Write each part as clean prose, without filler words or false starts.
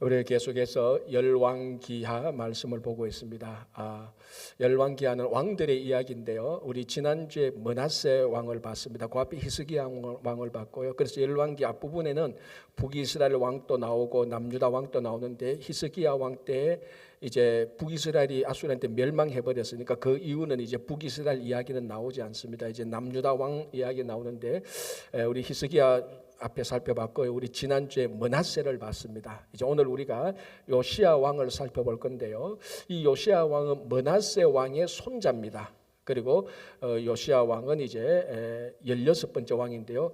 우리 계속해서 열왕기하 말씀을 보고 있습니다. 열왕기하는 왕들의 이야기인데요. 우리 지난주에 므낫세 왕을 봤습니다. 그 앞에 히스기야 왕을 봤고요. 그래서 열왕기 앞부분에는 북이스라엘 왕도 나오고 남유다 왕도 나오는데 히스기야 왕 때 이제 북이스라엘이 아수르한테 멸망해 버렸으니까 그 이유는 이제 북이스라엘 이야기는 나오지 않습니다. 이제 남유다 왕 이야기 나오는데 우리 히스기야 앞에 살펴봤고요. 우리 지난주에 므낫세를 봤습니다. 이제 오늘 우리가 요시야 왕을 살펴볼 건데요. 이 요시야 왕은 므낫세 왕의 손자입니다. 그리고 요시야 왕은 이제 16번째 왕인데요.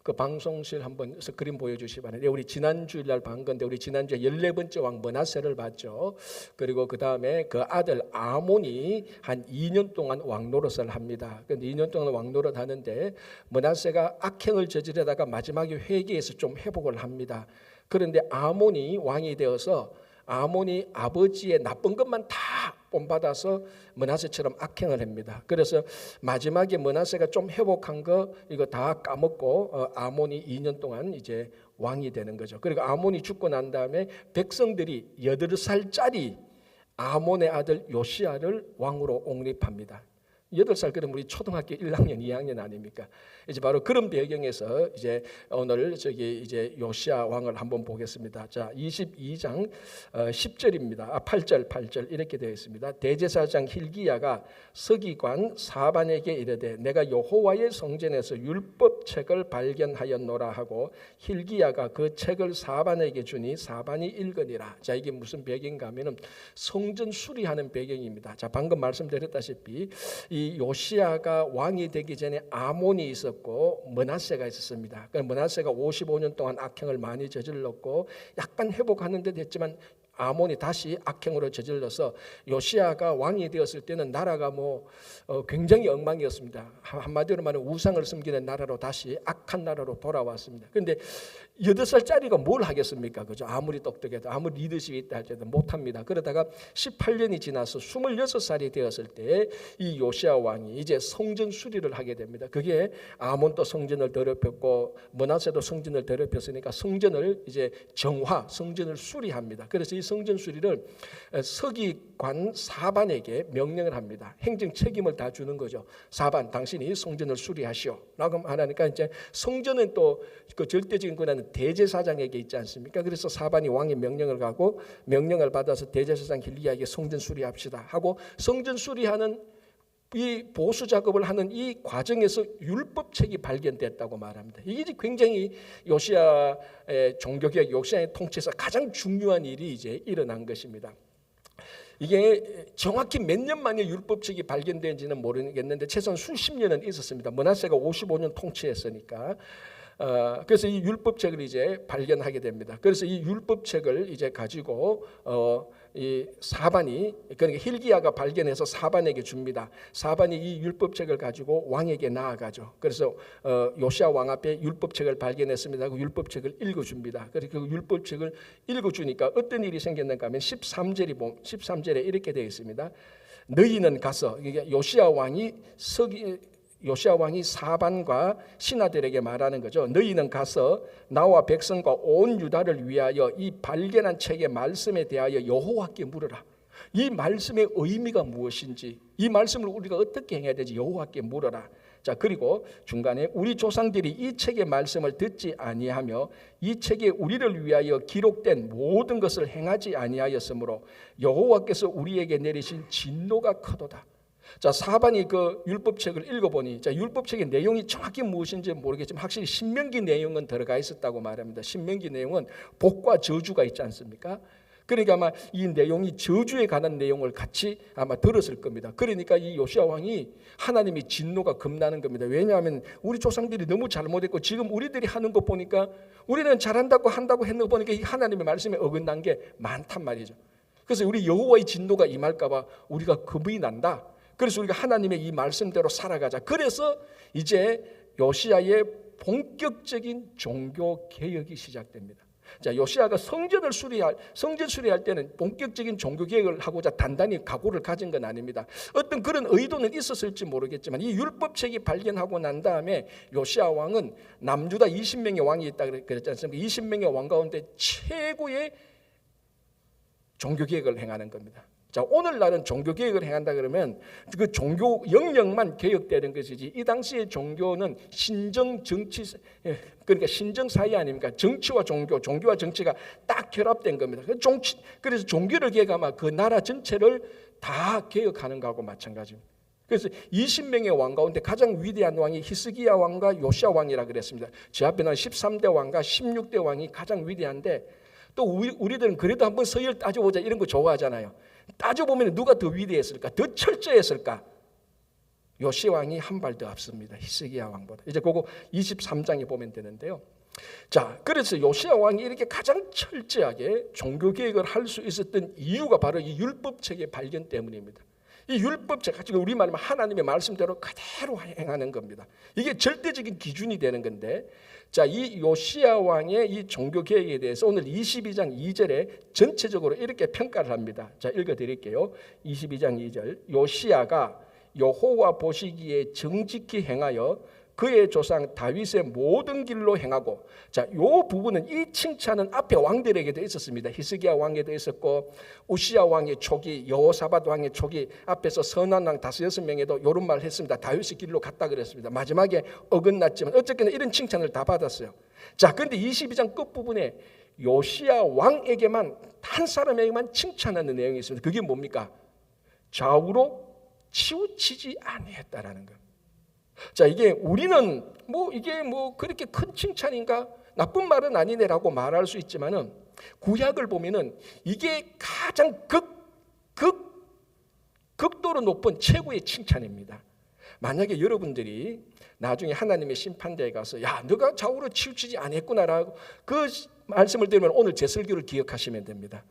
그 방송실 한번 스크린 보여주시기 바랍니다. 우리 지난주일 날 본 건데 우리 지난주에 14번째 왕 므낫세를 봤죠. 그리고 그 다음에 그 아들 아몬이 한 2년 동안 왕 노릇을 합니다. 그런데 2년 동안 왕 노릇 하는데 므낫세가 악행을 저지르다가 마지막에 회개해서 좀 회복을 합니다. 그런데 아몬이 왕이 되어서 아몬이 아버지의 나쁜 것만 다 본받아서 므낫세처럼 악행을 합니다. 그래서 마지막에 므낫세가 좀 회복한 거 이거 다 까먹고 아몬이 2년 동안 이제 왕이 되는 거죠. 그리고 아몬이 죽고 난 다음에 백성들이 8살짜리 아몬의 아들 요시야를 왕으로 옹립합니다. 8살 그러면 우리 초등학교 1학년, 2학년 아닙니까? 이제 바로 그런 배경에서 이제 오늘 이제 요시야 왕을 한번 보겠습니다. 자, 22장 10절입니다. 8절 이렇게 되어 있습니다. 대제사장 힐기야가 서기관 사반에게 이르되 내가 여호와의 성전에서 율법책을 발견하였노라 하고 힐기야가 그 책을 사반에게 주니 사반이 읽으니라. 자, 이게 무슨 배경인가 하면은 성전 수리하는 배경입니다. 자, 방금 말씀드렸다시피 이 요시야가 왕이 되기 전에 아몬이 있었고 므낫세가 있었습니다. 그러니까 므낫세가 55년 동안 악행을 많이 저질렀고 약간 회복하는 데 됐지만 아몬이 다시 악행으로 저질러서 요시야가 왕이 되었을 때는 나라가 굉장히 엉망이었습니다. 한마디로 말하면 우상을 섬기는 나라로 다시 악한 나라로 돌아왔습니다. 그런데 8살짜리가 뭘 하겠습니까? 그죠? 아무리 똑똑해도 아무리 리더십이 있다 할지라도 못합니다. 그러다가 18년이 지나서 26살이 되었을 때 이 요시야 왕이 이제 성전 수리를 하게 됩니다. 그게 아몬도 성전을 더럽혔고 므낫세도 성전을 더럽혔으니까 성전을 이제 성전을 수리합니다. 그래서 이 성전 수리를 서기관 사반에게 명령을 합니다. 행정 책임을 다 주는 거죠. 사반, 당신이 성전을 수리하시오 라고 하니까 이제 성전은 또 그 절대적인 권한은 대제사장에게 있지 않습니까? 그래서 사반이 왕의 명령을 가고 명령을 받아서 대제사장 힐기야에게 성전 수리합시다 하고 성전 수리하는 이 보수 작업을 하는 이 과정에서 율법책이 발견됐다고 말합니다. 이게 굉장히 요시야의 종교개혁, 요시야의 통치에서 가장 중요한 일이 이제 일어난 것입니다. 이게 정확히 몇 년 만에 율법책이 발견된지는 모르겠는데 최소한 수십 년은 있었습니다. 므낫세가 55년 통치했으니까. 그래서 이 율법책을 이제 발견하게 됩니다. 그래서 이 율법책을 이제 가지고 이 사반이 그러니까 힐기야가 발견해서 사반에게 줍니다. 사반이 이 율법책을 가지고 왕에게 나아가죠. 그래서 요시야 왕 앞에 율법책을 발견했습니다. 그 율법책을 읽어줍니다. 그래서 그 율법책을 읽어주니까 어떤 일이 생겼는가 하면 13절에 이렇게 되어 있습니다. 너희는 가서 요시야 왕이 사반과 신하들에게 말하는 거죠. 너희는 가서 나와 백성과 온 유다를 위하여 이 발견한 책의 말씀에 대하여 여호와께 물으라. 이 말씀의 의미가 무엇인지, 이 말씀을 우리가 어떻게 행해야 되지 여호와께 물어라. 자, 그리고 중간에 우리 조상들이 이 책의 말씀을 듣지 아니하며 이 책에 우리를 위하여 기록된 모든 것을 행하지 아니하였으므로 여호와께서 우리에게 내리신 진노가 크도다. 자, 사반이 그 율법책을 읽어보니 율법책의 내용이 정확히 무엇인지 모르겠지만 확실히 신명기 내용은 들어가 있었다고 말합니다. 신명기 내용은 복과 저주가 있지 않습니까? 그러니까 아마 이 내용이 저주에 관한 내용을 같이 아마 들었을 겁니다. 그러니까 이 요시야 왕이 하나님의 진노가 겁나는 겁니다. 왜냐하면 우리 조상들이 너무 잘못했고 지금 우리들이 하는 거 보니까 우리는 잘한다고 했는 거 보니까 이 하나님의 말씀에 어긋난 게 많단 말이죠. 그래서 우리 여호와의 진노가 임할까 봐 우리가 겁이 난다. 그래서 우리가 하나님의 이 말씀대로 살아가자. 그래서 이제 요시야의 본격적인 종교 개혁이 시작됩니다. 자, 요시야가 성전 수리할 때는 본격적인 종교 개혁을 하고자 단단히 각오를 가진 건 아닙니다. 어떤 그런 의도는 있었을지 모르겠지만 이 율법책이 발견하고 난 다음에 요시야 왕은 남유다 20명의 왕이 있다 그랬지 않습니까? 20명의 왕 가운데 최고의 종교 개혁을 행하는 겁니다. 자, 오늘날은 종교 개혁을 행한다 그러면 그 종교 영역만 개혁되는 것이지 이 당시의 종교는 신정 정치, 그러니까 신정 사회 아닙니까? 정치와 종교, 종교와 정치가 딱 결합된 겁니다. 그래서 종교를 개혁하면 그 나라 전체를 다 개혁하는 것하고 마찬가지입니다. 그래서 20명의 왕 가운데 가장 위대한 왕이 히스기야 왕과 요시야 왕이라 그랬습니다. 제 앞에는 13대 왕과 16대 왕이 가장 위대한데 또 우리들은 그래도 한번 서열 따져보자 이런 거 좋아하잖아요. 따져보면 누가 더 위대했을까? 더 철저했을까? 요시야 왕이 한 발 더 앞섭니다. 히스기야 왕보다. 이제 그거 23장에 보면 되는데요. 자, 그래서 요시야 왕이 이렇게 가장 철저하게 종교 개혁을 할 수 있었던 이유가 바로 이 율법책의 발견 때문입니다. 이 율법책, 지금 우리말로 하나님의 말씀대로 그대로 행하는 겁니다. 이게 절대적인 기준이 되는 건데, 자, 이 요시야 왕의 이 종교 개혁에 대해서 오늘 22장 2절에 전체적으로 이렇게 평가를 합니다. 자, 읽어드릴게요. 22장 2절. 요시야가 여호와 보시기에 정직히 행하여 그의 조상 다윗의 모든 길로 행하고, 자, 요 부분은 이 칭찬은 앞에 왕들에게도 있었습니다. 히스기야 왕에도 있었고 우시야 왕의 초기, 여호사밧 왕의 초기 앞에서 선한 왕 5-6명에도 이런 말을 했습니다. 다윗의 길로 갔다 그랬습니다. 마지막에 어긋났지만 어쨌거나 이런 칭찬을 다 받았어요. 자, 그런데 22장 끝부분에 요시야 왕에게만, 한 사람에게만 칭찬하는 내용이 있습니다. 그게 뭡니까? 좌우로 치우치지 아니했다라는 거예요. 자, 이게 우리는 이게 그렇게 큰 칭찬인가, 나쁜 말은 아니네라고 말할 수 있지만은 구약을 보면은 이게 가장 극도로 높은 최고의 칭찬입니다. 만약에 여러분들이 나중에 하나님의 심판대에 가서 야, 너가 좌우로 치우치지 않았구나라고 그 말씀을 들으면 오늘 제 설교를 기억하시면 됩니다.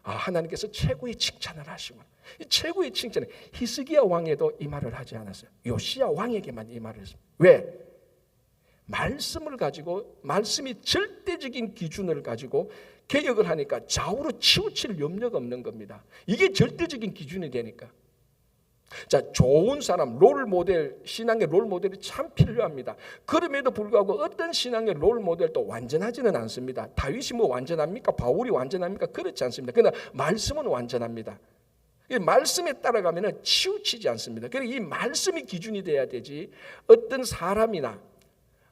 아, 하나님께서 최고의 칭찬을 하시고, 이 최고의 칭찬은 히스기야 왕에도 이 말을 하지 않았어요. 요시야 왕에게만 이 말을 했습니다. 왜? 말씀을 가지고, 말씀이 절대적인 기준을 가지고 개혁을 하니까 좌우로 치우칠 염려가 없는 겁니다. 이게 절대적인 기준이 되니까. 자, 좋은 사람, 롤모델, 신앙의 롤모델이 참 필요합니다. 그럼에도 불구하고 어떤 신앙의 롤모델도 완전하지는 않습니다. 다윗이 완전합니까? 바울이 완전합니까? 그렇지 않습니다. 그러나 말씀은 완전합니다. 이 말씀에 따라가면 치우치지 않습니다. 그러니까 이 말씀이 기준이 돼야 되지, 어떤 사람이나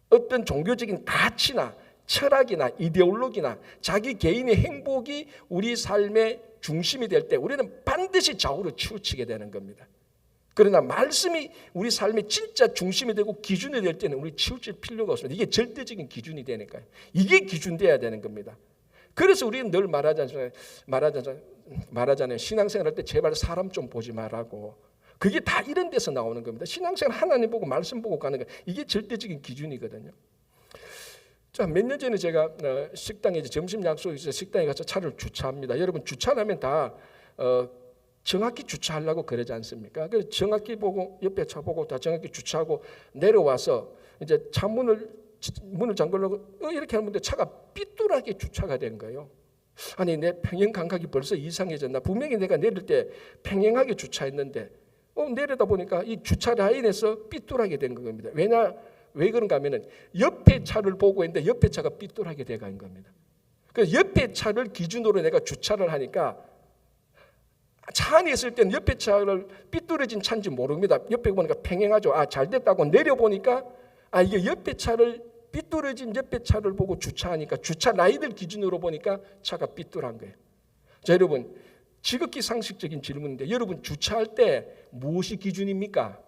어떤 종교적인 가치나 철학이나 이데올로기나 자기 개인의 행복이 우리 삶의 중심이 될 때 우리는 반드시 좌우로 치우치게 되는 겁니다. 그러나 말씀이 우리 삶의 진짜 중심이 되고 기준이 될 때는 우리 치우칠 필요가 없습니다. 이게 절대적인 기준이 되니까요. 이게 기준돼야 되는 겁니다. 그래서 우리는 늘 말하잖아요. 신앙생활 할 때 제발 사람 좀 보지 말라고. 그게 다 이런 데서 나오는 겁니다. 신앙생활 하나님 보고 말씀 보고 가는 거, 이게 절대적인 기준이거든요. 자, 몇 년 전에 제가 식당에 점심 약속이 있어서 식당에 가서 차를 주차합니다. 여러분 주차하면 다 정확히 주차하려고 그러지 않습니까? 그래서 정확히 보고 옆에 차 보고 다 정확히 주차하고 내려와서 이제 차 문을 잠그려고 이렇게 하는데 차가 삐뚤하게 주차가 된 거예요. 아니, 내 평행 감각이 벌써 이상해졌나? 분명히 내가 내릴 때 평행하게 주차했는데 내려다 보니까 이 주차 라인에서 삐뚤하게 된 겁니다. 왜 그런가 하면은 옆에 차를 보고 있는데 옆에 차가 삐뚤하게 돼간 겁니다. 그래서 옆에 차를 기준으로 내가 주차를 하니까 차 안에 있을 때는 옆에 차를 삐뚤어진 차인지 모릅니다. 옆에 보니까 평행하죠. 아, 잘 됐다고 내려보니까 이게 옆에 차를 삐뚤어진 옆에 차를 보고 주차하니까 주차 라인을 기준으로 보니까 차가 삐뚤한 거예요. 자, 여러분, 지극히 상식적인 질문인데 여러분 주차할 때 무엇이 기준입니까?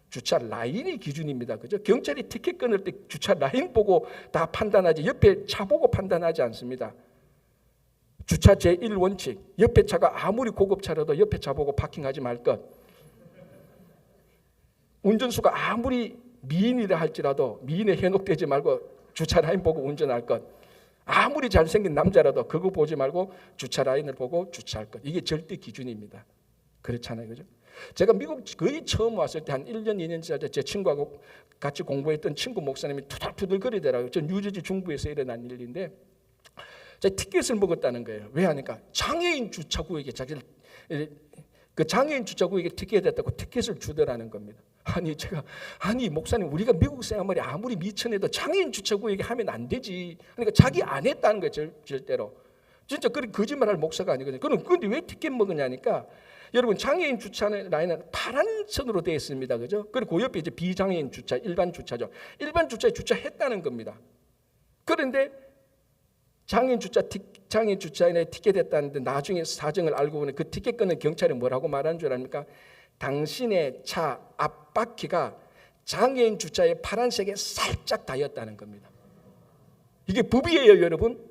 주차 라인이 기준입니다. 그죠? 경찰이 티켓 끊을 때 주차 라인 보고 다 판단하지 옆에 차 보고 판단하지 않습니다. 주차 제1원칙, 옆에 차가 아무리 고급차라도 옆에 차 보고 파킹하지 말 것. 운전수가 아무리 미인이라 할지라도 미인에 현혹되지 말고 주차 라인 보고 운전할 것. 아무리 잘생긴 남자라도 그거 보지 말고 주차 라인을 보고 주차할 것. 이게 절대 기준입니다. 그렇잖아요. 그죠? 제가 미국 거의 처음 왔을 때 한 1년, 2년 전에 제 친구하고 같이 공부했던 친구 목사님이 투덜투덜 거리더라고요. 전 뉴저지 중부에서 일어난 일인데 자, 티켓을 먹었다는 거예요. 왜 하니까 장애인 주차구에게 그 장애인 주차구에게 티켓이 됐다고 티켓을 주더라는 겁니다. 아니 목사님, 우리가 미국 생활이 아무리 미천해도 장애인 주차구에게 하면 안 되지. 그러니까 자기 안 했다는 거예요. 절대로. 진짜 그렇게 거짓말할 목사가 아니거든요. 그런데 왜 티켓 먹으냐니까, 여러분 장애인 주차 라인은 파란 선으로 되어 있습니다. 그죠? 그리고 그 옆에 이제 비장애인 주차, 일반 주차죠. 일반 주차에 주차했다는 겁니다. 그런데 장애인 주차인에 티켓했다는데 나중에 사정을 알고 보니 그 티켓 끊는 경찰이 뭐라고 말하는 줄 압니까? 당신의 차 앞바퀴가 장애인 주차의 파란색에 살짝 닿였다는 겁니다. 이게 법이에요, 여러분.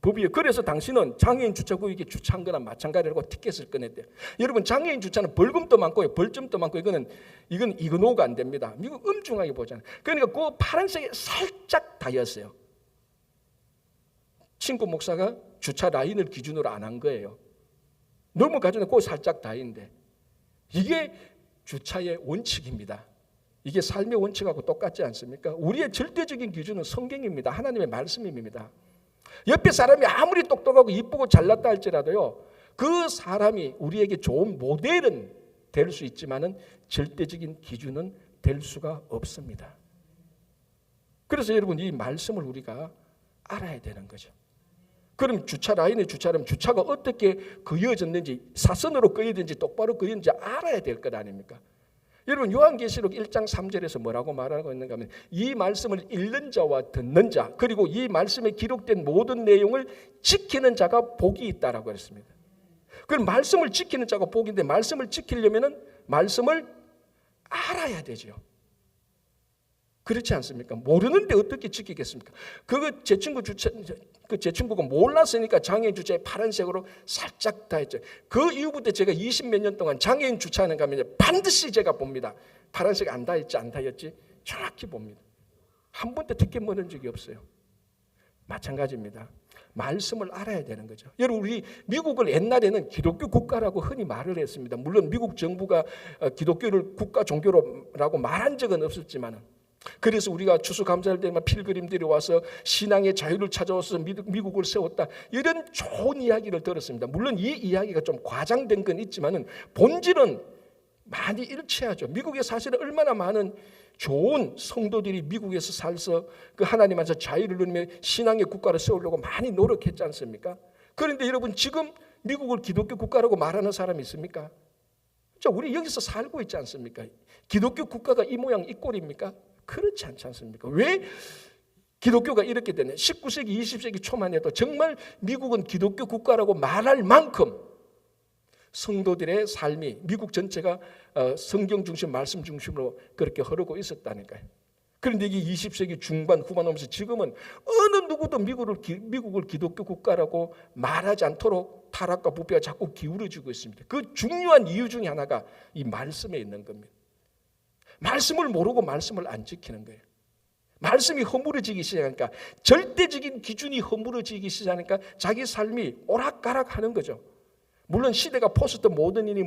법이에요. 그래서 당신은 장애인 주차구역에 주차한 거나 마찬가지라고 티켓을 꺼냈대요. 여러분, 장애인 주차는 벌금도 많고요, 벌점도 많고, 이건 이거노가 안 됩니다. 미국 엄중하게 보잖아요. 그러니까 그 파란색에 살짝 닿였어요. 친구 목사가 주차 라인을 기준으로 안 한 거예요. 넘어가지는 그 살짝 닿인데, 이게 주차의 원칙입니다. 이게 삶의 원칙하고 똑같지 않습니까? 우리의 절대적인 기준은 성경입니다. 하나님의 말씀입니다. 옆에 사람이 아무리 똑똑하고 이쁘고 잘났다 할지라도요, 그 사람이 우리에게 좋은 모델은 될 수 있지만은 절대적인 기준은 될 수가 없습니다. 그래서 여러분, 이 말씀을 우리가 알아야 되는 거죠. 그럼 주차 라인의 주차라면 주차가 어떻게 그어졌는지, 사선으로 그어졌는지 똑바로 그어졌는지 알아야 될 것 아닙니까? 여러분, 요한계시록 1장 3절에서 뭐라고 말하고 있는가 하면, 이 말씀을 읽는 자와 듣는 자, 그리고 이 말씀에 기록된 모든 내용을 지키는 자가 복이 있다라고 했습니다. 그럼 말씀을 지키는 자가 복인데, 말씀을 지키려면은 말씀을 알아야 되죠. 그렇지 않습니까? 모르는데 어떻게 지키겠습니까? 제 친구가 몰랐으니까 장애인 주차에 파란색으로 살짝 닿았죠. 그 이후부터 제가 20몇 년 동안 장애인 주차하는 가면 반드시 제가 봅니다. 파란색 안 닿았지 안 닿았지 정확히 봅니다. 한 번도 티켓 먹은 적이 없어요. 마찬가지입니다. 말씀을 알아야 되는 거죠. 여러분, 우리 미국을 옛날에는 기독교 국가라고 흔히 말을 했습니다. 물론 미국 정부가 기독교를 국가 종교라고 말한 적은 없었지만, 그래서 우리가 추수감사할 때만 필그림들이 와서 신앙의 자유를 찾아와서 미국을 세웠다, 이런 좋은 이야기를 들었습니다. 물론 이 이야기가 좀 과장된 건 있지만은 본질은 많이 일치하죠. 미국에 사실은 얼마나 많은 좋은 성도들이 미국에서 살서 그 하나님 안에서 자유를 누리며 신앙의 국가를 세우려고 많이 노력했지 않습니까? 그런데 여러분, 지금 미국을 기독교 국가라고 말하는 사람이 있습니까? 자, 우리 여기서 살고 있지 않습니까? 기독교 국가가 이 모양 이 꼴입니까? 그렇지 않지 않습니까? 왜 기독교가 이렇게 되냐? 19세기, 20세기 초만 해도 정말 미국은 기독교 국가라고 말할 만큼 성도들의 삶이, 미국 전체가 성경 중심, 말씀 중심으로 그렇게 흐르고 있었다니까요. 그런데 이게 20세기 중반, 후반 오면서 지금은 어느 누구도 미국을 기독교 국가라고 말하지 않도록 타락과 부패가 자꾸 기울어지고 있습니다. 그 중요한 이유 중에 하나가 이 말씀에 있는 겁니다. 말씀을 모르고 말씀을 안 지키는 거예요. 말씀이 허물어지기 시작하니까, 절대적인 기준이 허물어지기 시작하니까 자기 삶이 오락가락하는 거죠. 물론 시대가 포스트 모던이니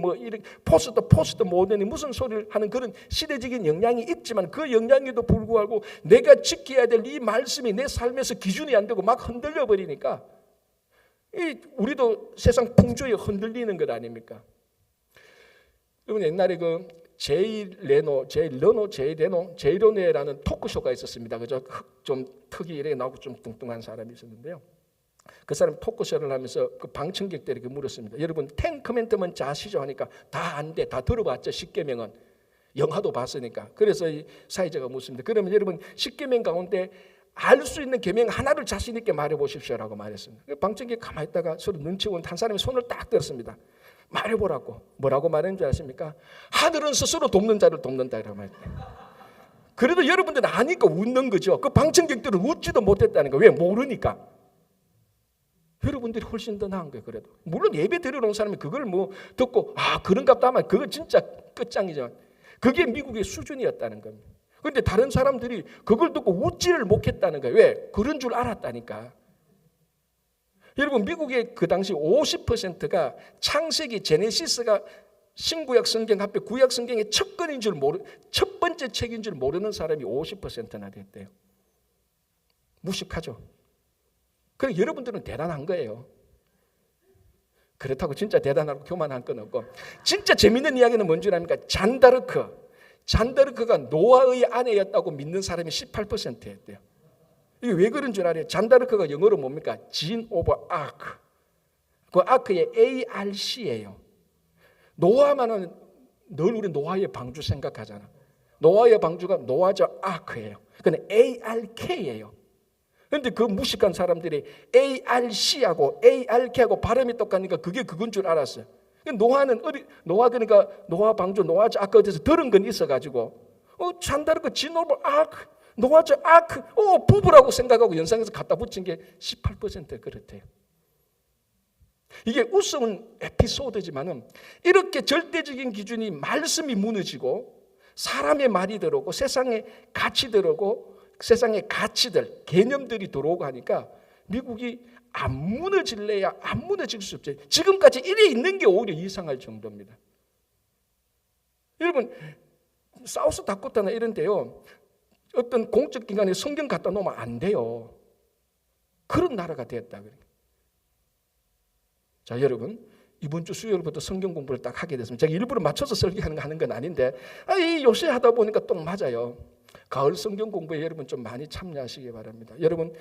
포스트 모던이 무슨 소리를 하는 그런 시대적인 영향이 있지만, 그 영향에도 불구하고 내가 지켜야 될 이 말씀이 내 삶에서 기준이 안 되고 막 흔들려 버리니까 우리도 세상 풍조에 흔들리는 것 아닙니까? 여러분, 옛날에 제이 레노라는 토크쇼가 있었습니다. 그죠? 좀 특이 이래 나오고 좀 뚱뚱한 사람이 있었는데요. 그 사람 토크쇼를 하면서 그 방청객들에게 물었습니다. 여러분, 텐 커맨드먼트 아시죠? 하니까 다 안 돼. 다 들어봤죠. 10계명은. 영화도 봤으니까. 그래서 이 사회자가 묻습니다. 그러면 여러분, 10계명 가운데 알 수 있는 계명 하나를 자신 있게 말해 보십시오라고 말했습니다. 방청객 가만히 있다가 서로 눈치 보는 한 사람이 손을 딱 들었습니다. 말해보라고. 뭐라고 말하는 줄 아십니까? 하늘은 스스로 돕는 자를 돕는다라고 말했대요. 그래도 여러분들은 아니까 웃는 거죠. 그 방청객들은 웃지도 못했다는 거예요. 왜? 모르니까. 여러분들이 훨씬 더 나은 거예요. 그래도 물론 예배 드리러 온 사람이 그걸 듣고 그런갑다 하면 그거 진짜 끝장이죠. 그게 미국의 수준이었다는 겁니다. 그런데 다른 사람들이 그걸 듣고 웃지를 못했다는 거예요. 왜? 그런 줄 알았다니까. 여러분, 미국의 그 당시 50%가 창세기 제네시스가 신구약 성경 합해 구약 성경의 첫 번째 책인 줄 모르는 사람이 50%나 됐대요. 무식하죠. 그럼 여러분들은 대단한 거예요. 그렇다고 진짜 대단하고 교만한 건 없고, 진짜 재밌는 이야기는 뭔 줄 압니까? 잔다르크가 노아의 아내였다고 믿는 사람이 18%였대요. 이게 왜 그런 줄 알아요? 잔다르크가 영어로 뭡니까? Jean of Arc. 그 아크의 ARC예요. 노아만은 늘 우리 노아의 방주 생각하잖아. 노아의 방주가 노아저 아크예요. 근데 ARK예요. 그런데 그 무식한 사람들이 ARC하고 ARK하고 발음이 똑같으니까 그게 그건 줄 알았어요. 노아 그러니까 노아 방주 노아저 아크 어디서 들은 건 있어가지고 잔다르크 Jean of Arc 노아저 아크 부부라고 생각하고 연상해서 갖다 붙인 게 18% 그렇대요. 이게 우스운 에피소드지만은 이렇게 절대적인 기준이 말씀이 무너지고 사람의 말이 들어오고 세상의 가치 들어오고 세상의 가치들 개념들이 들어오고 하니까 미국이 안 무너질래야 안 무너질 수 없죠. 지금까지 이래 있는 게 오히려 이상할 정도입니다. 여러분 사우스 다코타나 이런 데요 어떤 공적 기관에 성경 갖다 놓으면 안 돼요. 그런 나라가 됐다 그래요. 자, 여러분 이번 주 수요일부터 성경 공부를 딱 하게 됐습니다. 제가 일부러 맞춰서 설교하는 건 아닌데 이 요새 하다 보니까 또 맞아요. 가을 성경 공부에 여러분 좀 많이 참여하시기 바랍니다. 여러분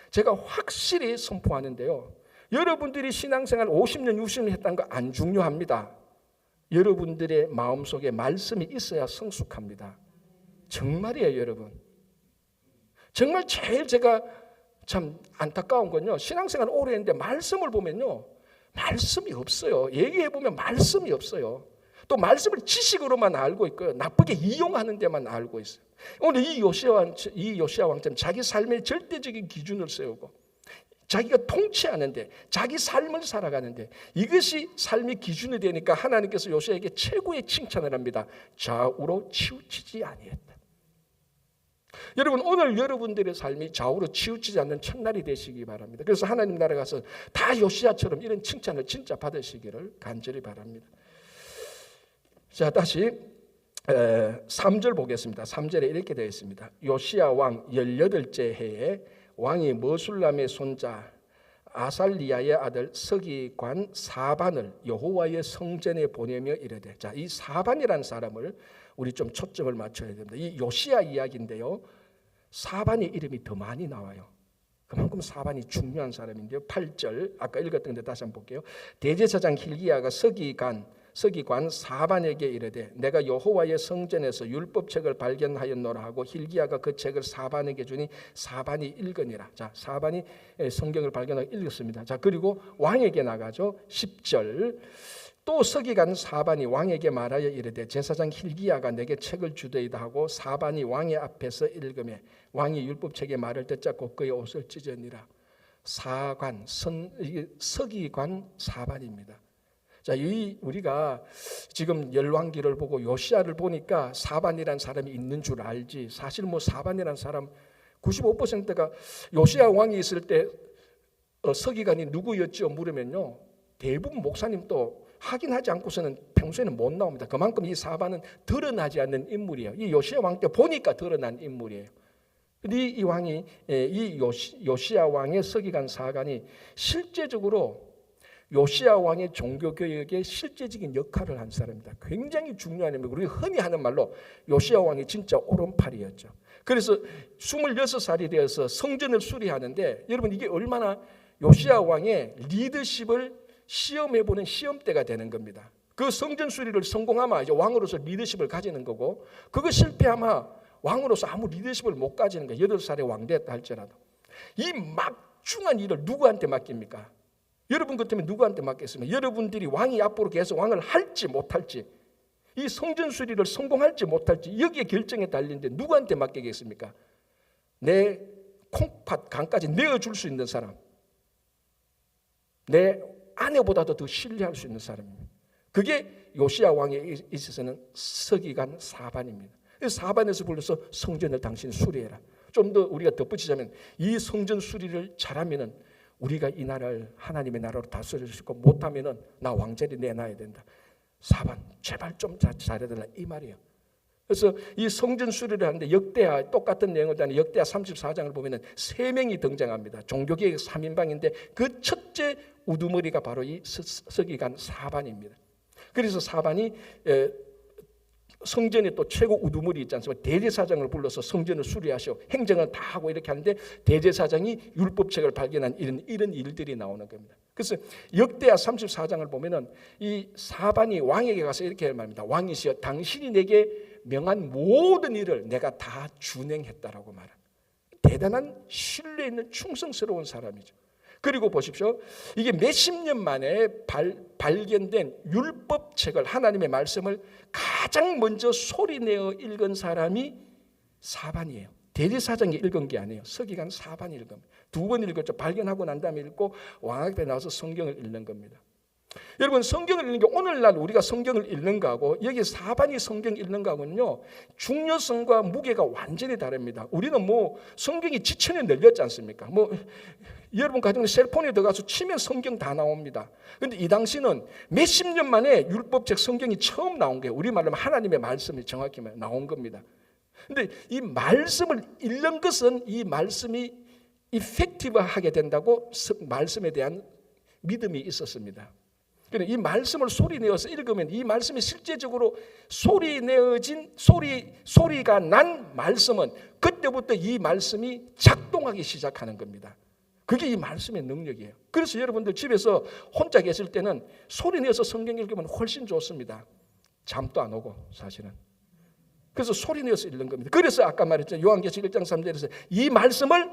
제가 확실히 선포하는데요. 여러분들이 신앙생활 50년, 60년 했다는 거 안 중요합니다. 여러분들의 마음속에 말씀이 있어야 성숙합니다. 정말이에요, 여러분. 정말 제일 제가 참 안타까운 건요. 신앙생활 오래 했는데 말씀을 보면요. 말씀이 없어요. 얘기해보면 말씀이 없어요. 또 말씀을 지식으로만 알고 있고요. 나쁘게 이용하는 데만 알고 있어요. 오늘 이 요시야 왕처럼 자기 삶의 절대적인 기준을 세우고 자기가 통치하는데 자기 삶을 살아가는데 이것이 삶의 기준이 되니까 하나님께서 요시야에게 최고의 칭찬을 합니다. 좌우로 치우치지 아니했다. 여러분 오늘 여러분들의 삶이 좌우로 치우치지 않는 첫날이 되시기 바랍니다. 그래서 하나님 나라 가서 다 요시야처럼 이런 칭찬을 진짜 받으시기를 간절히 바랍니다. 자, 다시 3절 보겠습니다. 3절에 이렇게 되어 있습니다. 요시야 왕 18째 해에 왕이 머술람의 손자 아살리야의 아들 서기관 사반을 여호와의 성전에 보내며 이르되, 자, 이 사반이라는 사람을 우리 좀 초점을 맞춰야 됩니다. 이 요시야 이야기인데요. 사반의 이름이 더 많이 나와요. 그만큼 사반이 중요한 사람인데요. 8절 아까 읽었던 데 다시 한번 볼게요. 대제사장 hil기야가 서기관 사반에게 이르되 내가 여호와의 성전에서 율법책을 발견하였노라 하고 hil기야가 그 책을 사반에게 주니 사반이 읽으니라. 자, 사반이 성경을 발견하고 읽었습니다. 자, 그리고 왕에게 나가죠. 10절 또 서기관 사반이 왕에게 말하여 이르되 제사장 hil기야가 내게 책을 주되이다 하고 사반이 왕의 앞에서 읽으매 왕이 율법책의 말을 듣잡고 그의 옷을 찢으니라. 서기관 사반입니다. 자, 우리가 지금 열왕기를 보고 요시야를 보니까 사반이라는 사람이 있는 줄 알지, 사실 사반이라는 사람 95%가 요시야 왕이 있을 때 서기관이 누구였죠 물으면요 대부분 목사님도 확인하지 않고서는 평소에는 못 나옵니다. 그만큼 이 사반은 드러나지 않는 인물이에요. 이 요시야 왕 때 보니까 드러난 인물이에요. 근데 이 왕이 요시야 왕의 서기관 사관이 실제적으로 요시야 왕의 종교개혁에 실제적인 역할을 한 사람입니다. 굉장히 중요한 인물. 우리가 흔히 하는 말로 요시야 왕이 진짜 오른팔이었죠. 그래서 26살이 되어서 성전을 수리하는데 여러분 이게 얼마나 요시야 왕의 리더십을 시험해보는 시험대가 되는 겁니다. 그 성전 수리를 성공하면 이제 왕으로서 리더십을 가지는 거고 그거 실패하면 왕으로서 아무 리더십을 못 가지는 거예요. 8살에 왕 됐다 할지라도. 이 막중한 일을 누구한테 맡깁니까? 여러분 같으면 누구한테 맡겠습니까? 여러분들이 왕이 앞으로 계속 왕을 할지 못할지 이 성전 수리를 성공할지 못할지 여기에 결정에 달리는데 누구한테 맡기겠습니까? 내 콩팥 간까지 내어줄 수 있는 사람, 내 아내보다도 더 신뢰할 수 있는 사람입니다. 그게 요시야 왕에 있어서는 서기관 사반입니다. 사반에서 불러서 성전을 당신 수리해라. 좀 더 우리가 덧붙이자면 이 성전 수리를 잘하면은 우리가 이 나라를 하나님의 나라로 다스릴 수 있고 못하면은 나 왕자리 내놔야 된다. 사반 제발 좀 잘해달라 이 말이에요. 그래서 이 성전 수리를 하는데 역대하 똑같은 내용을 하는 역대하 34장을 보면은 3명이 등장합니다. 종교개혁 3인방인데 그 첫째 우두머리가 바로 이 서기관 사반입니다. 그래서 사반이 성전에 또 최고 우두머리 있지 않습니까? 대제사장을 불러서 성전을 수리하시고 행정을 다 하고 이렇게 하는데 대제사장이 율법책을 발견한 이런 일들이 나오는 겁니다. 그래서 역대하 34장을 보면은 이 사반이 왕에게 가서 이렇게 말합니다. 왕이시여, 당신이 내게 명한 모든 일을 내가 다 준행했다라고 말합니다. 대단한 신뢰 있는 충성스러운 사람이죠. 그리고 보십시오. 이게 몇십 년 만에 발견된 율법책을, 하나님의 말씀을 가장 먼저 소리내어 읽은 사람이 사반이에요. 대제사장이 읽은 게 아니에요. 서기관 사반이 읽은 겁니다. 2번 읽었죠. 발견하고 난 다음에 읽고 왕 앞에 나와서 성경을 읽는 겁니다. 여러분, 성경을 읽는 게 오늘날 우리가 성경을 읽는 거하고 여기 사반이 성경 읽는 거하고는요, 중요성과 무게가 완전히 다릅니다. 우리는 뭐 성경이 지천에 널렸지 않습니까? 뭐 여러분 가정에 셀폰에 들어가서 치면 성경 다 나옵니다. 그런데 이 당시는 몇십 년 만에 율법책 성경이 처음 나온 게 우리말로 하나님의 말씀이 정확히 나온 겁니다. 그런데 이 말씀을 읽는 것은 이 말씀이 이펙티브하게 된다고 말씀에 대한 믿음이 있었습니다. 이 말씀을 소리내어서 읽으면 이 말씀이 실제적으로 소리가 난 말씀은 그때부터 이 말씀이 작동하기 시작하는 겁니다. 그게 이 말씀의 능력이에요. 그래서 여러분들 집에서 혼자 계실 때는 소리내어서 성경 읽으면 훨씬 좋습니다. 잠도 안 오고 사실은. 그래서 소리내어서 읽는 겁니다. 그래서 아까 말했죠. 요한계시록 1장 3절에서 이 말씀을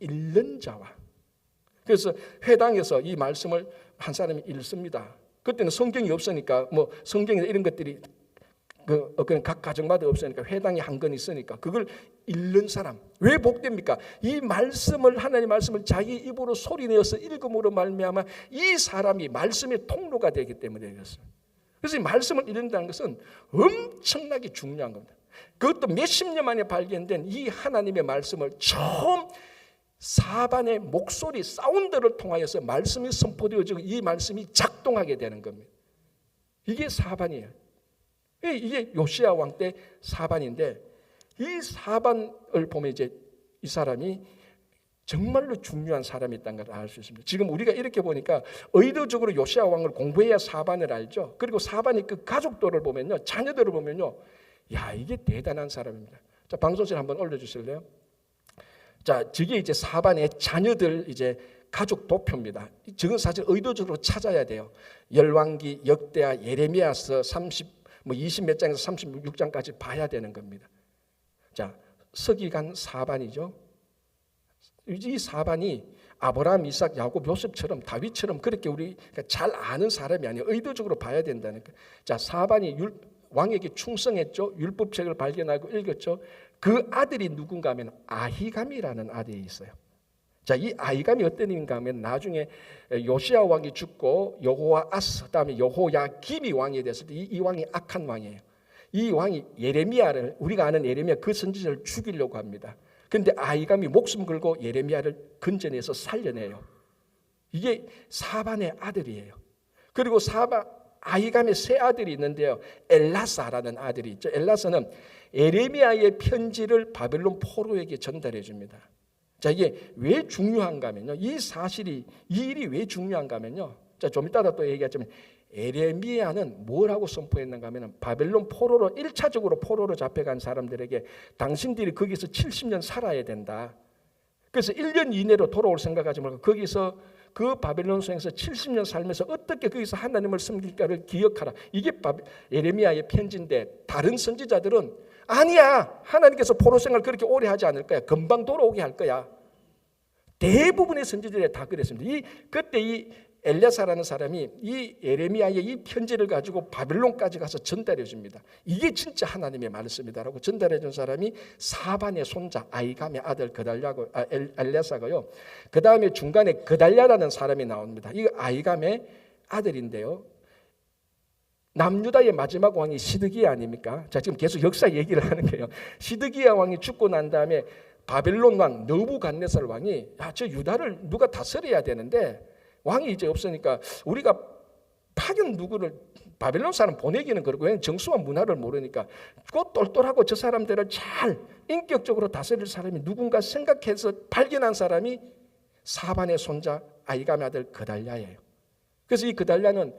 읽는 자와, 그래서 회당에서 이 말씀을 한 사람이 읽습니다. 그때는 성경이 없으니까 뭐 성경이나 이런 것들이 각 가정마다 없으니까 회당에 한 건 있으니까 그걸 읽는 사람. 왜 복됩니까? 이 말씀을, 하나님의 말씀을 자기 입으로 소리내어서 읽음으로 말미암아 이 사람이 말씀의 통로가 되기 때문에 그렇습니다. 그래서 이 말씀을 읽는다는 것은 엄청나게 중요한 겁니다. 그것도 몇십 년 만에 발견된 이 하나님의 말씀을 처음 사반의 목소리, 사운드를 통하여서 말씀이 선포되어지고 이 말씀이 작동하게 되는 겁니다. 이게 사반이에요. 이게 요시야 왕 때 사반인데, 이 사반을 보면 이제 이 사람이 정말로 중요한 사람이 있다는 걸 알 수 있습니다. 지금 우리가 이렇게 보니까 의도적으로 요시야 왕을 공부해야 사반을 알죠. 그리고 사반이 그 가족들을 보면요, 자녀들을 보면요, 야, 이게 대단한 사람입니다. 자, 방송실 한번 올려주실래요? 자, 저게 이제 사반의 자녀들 이제 가족 도표입니다. 저건 사실 의도적으로 찾아야 돼요. 열왕기, 역대하, 예레미야서 20 몇 장에서 36장까지 봐야 되는 겁니다. 자, 서기관 사반이죠. 이 사반이 아브라함, 이삭, 야곱, 요셉처럼 다윗처럼 그렇게 우리가 잘 아는 사람이 아니에요. 의도적으로 봐야 된다는 거예요. 자, 사반이 왕에게 충성했죠. 율법책을 발견하고 읽었죠. 그 아들이 누군가 하면 아히감이라는 아들이 있어요. 자, 이 아히감이 어떤 인가 하면 나중에 요시야 왕이 죽고 여호아스, 그다음에 여호야김이 왕이 됐을 때 이 왕이 악한 왕이에요. 이 왕이 예레미야를, 우리가 아는 예레미야 그 선지자를 죽이려고 합니다. 그런데 아히감이 목숨 걸고 예레미야를 건져내서 살려내요. 이게 사반의 아들이에요. 그리고 아히감의 세 아들이 있는데요, 엘라사라는 아들이 있죠. 엘라사는 예레미야의 편지를 바벨론 포로에게 전달해 줍니다. 자, 이게 왜 중요한가 하면요, 이 일이 왜 중요한가 하면요, 자, 좀 이따가 또 얘기하자면 예레미야는 뭐라고 선포했는가 하면 바벨론 포로로 1차적으로 포로로 잡혀간 사람들에게 당신들이 거기서 70년 살아야 된다. 그래서 1년 이내로 돌아올 생각하지 말고 거기서 그 바벨론 성에서 70년 살면서 어떻게 거기서 하나님을 섬길까를 기억하라. 이게 예레미야의 편지인데, 다른 선지자들은 아니야, 하나님께서 포로 생활 그렇게 오래 하지 않을 거야, 금방 돌아오게 할 거야. 대부분의 선지자들이 다 그랬습니다. 그때 이 엘야사라는 사람이 이 예레미야의 이 편지를 가지고 바벨론까지 가서 전달해 줍니다. 이게 진짜 하나님의 말씀이다라고 전달해 준 사람이 사반의 손자 아히감의 아들 엘야사고요. 그 다음에 중간에 그달랴라는 사람이 나옵니다. 이거 아히감의 아들인데요, 남유다의 마지막 왕이 시드기야 아닙니까? 자, 지금 계속 역사 얘기를 하는 거예요. 시드기야 왕이 죽고 난 다음에 바벨론 왕 느부갓네살 왕이, 저 유다를 누가 다스려야 되는데 왕이 이제 없으니까 우리가 파견 누구를 바벨론 사람 보내기는 그렇고 정수와 문화를 모르니까 그 똘똘하고 저 사람들을 잘 인격적으로 다스릴 사람이 누군가 생각해서 발견한 사람이 사반의 손자 아히감의 아들 그달랴예요. 그래서 이 그달랴는